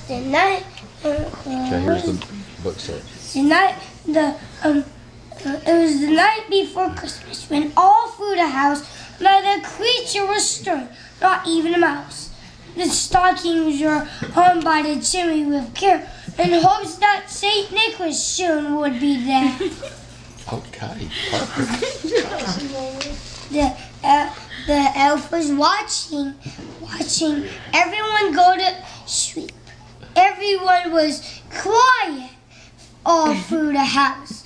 the night. Okay, here's the book says. The night it was the night before Christmas when all through the house not a creature was stirring, not even a mouse. The stockings were hung by the chimney with care in hopes that Saint Nicholas soon would be there. Okay, perfect. The elf was watching everyone go to sleep. Everyone was quiet all through the house.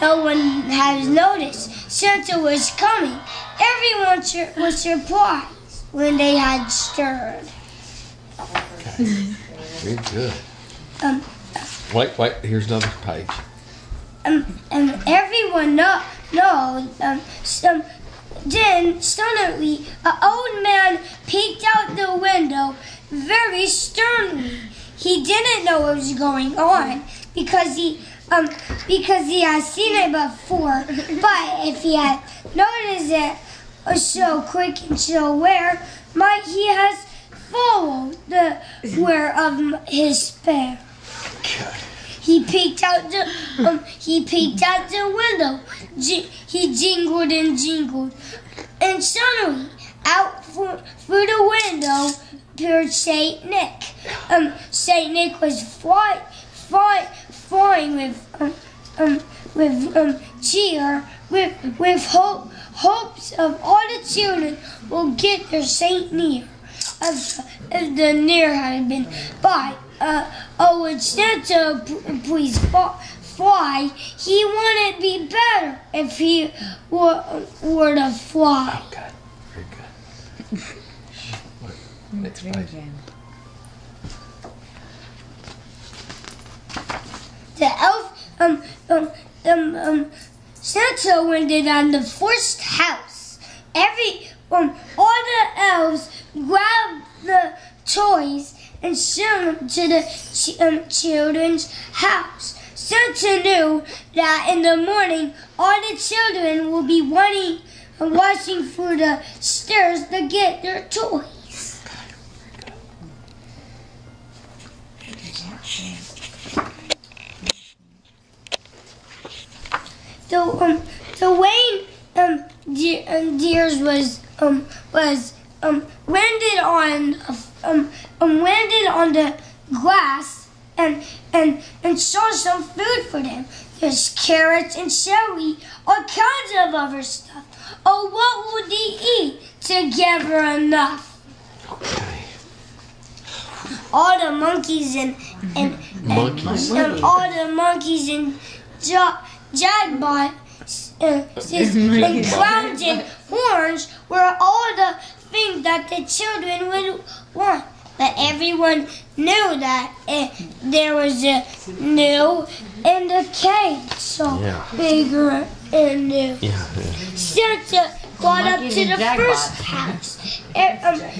No one has noticed Santa was coming. Everyone was surprised when they had stirred. Okay, very good. Wait, here's another page. Everyone knows. Then suddenly, an old man peeked out the window very sternly. He didn't know what was going on because he had seen it before. But if he had noticed it so quick and so aware, might he has followed the wear of his spare. Okay. He peeked out the window. He jingled and jingled, and suddenly, out through the window, appeared Saint Nick. Saint Nick was flying with cheer, with hopes of all the children will get their Saint near. If the near had been by. Would Santa please fly? He wouldn't be better if he were to fly. Okay, very good. Next page. The elf, Santa landed on the first house. All the elves grabbed the toys and sent them to the children's house. Santa knew that in the morning all the children will be rushing through the stairs to get their toys. The Wayne deers was landed on the grass and saw some food for them. There's carrots and celery, all kinds of other stuff. Oh, what would they eat together enough? Okay. All the monkeys and all the monkeys and jaguars and clowns and horns were all the things that the children would want. But everyone knew that there was a new in the cage, so bigger and new. Santa got up to the first house.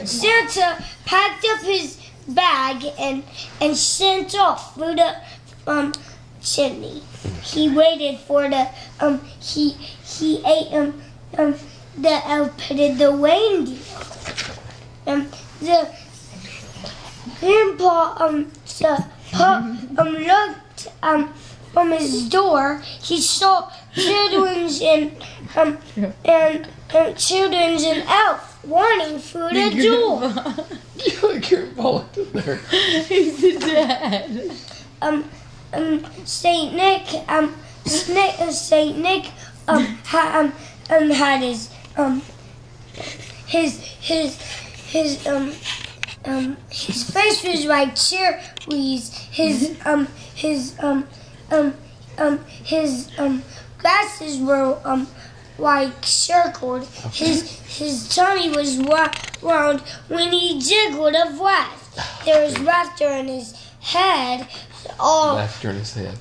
Santa packed up his bag and sent off through the chimney. He waited for the he ate the elf petted the reindeer. The Grandpa looked from his door. He saw children's and elf running through the door. You like your bullet in there. He's the dad. Saint Nick had his face was like cherries. His glasses were like circled. His tummy was round when he jiggled a laugh. There was laughter in his head.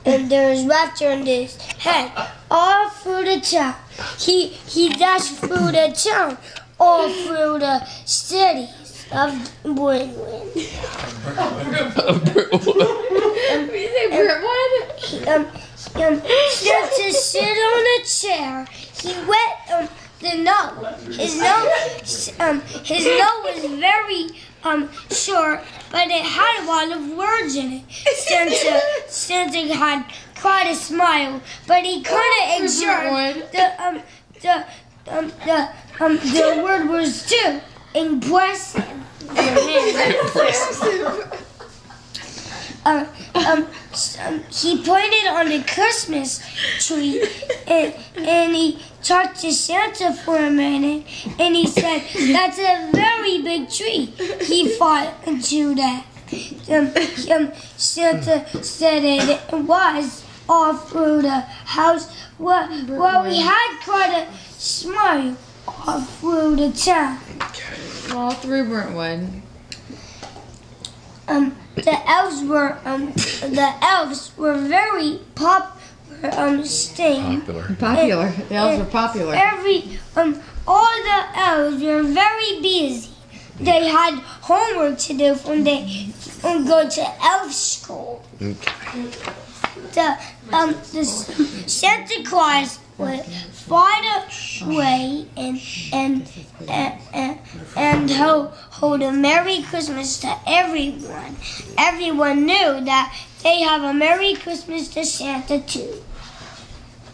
And there was laughter in his head all through the town. He dashed through the town, all through the cities of Brentwood. Santa sit on a chair. He wet the nose. His nose was very short, but it had a lot of words in it. Santa had quite a smile, but he couldn't ignore the word was too impressive. He pointed on the Christmas tree and he talked to Santa for a minute and he said, "That's a very big tree." He thought into that. Santa said it was all through the house. Well, we had quite a smile all through the town. All through Brentwood. The elves were very staying. Popular. The elves were popular. All the elves were very busy. They had homework to do when they go to elf school. Okay. The Santa Claus would fly away and hold a Merry Christmas to everyone. Everyone knew that they have a Merry Christmas to Santa too.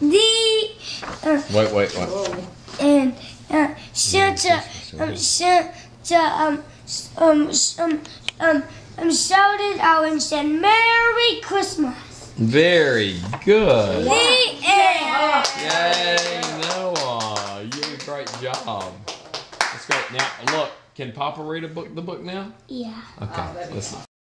Wait. And Santa shouted out and said, "Merry Christmas." Very good. The end. Yay, Noah. You did a great job. That's great. Now, look, can Papa read the book now? Yeah. Okay, listen.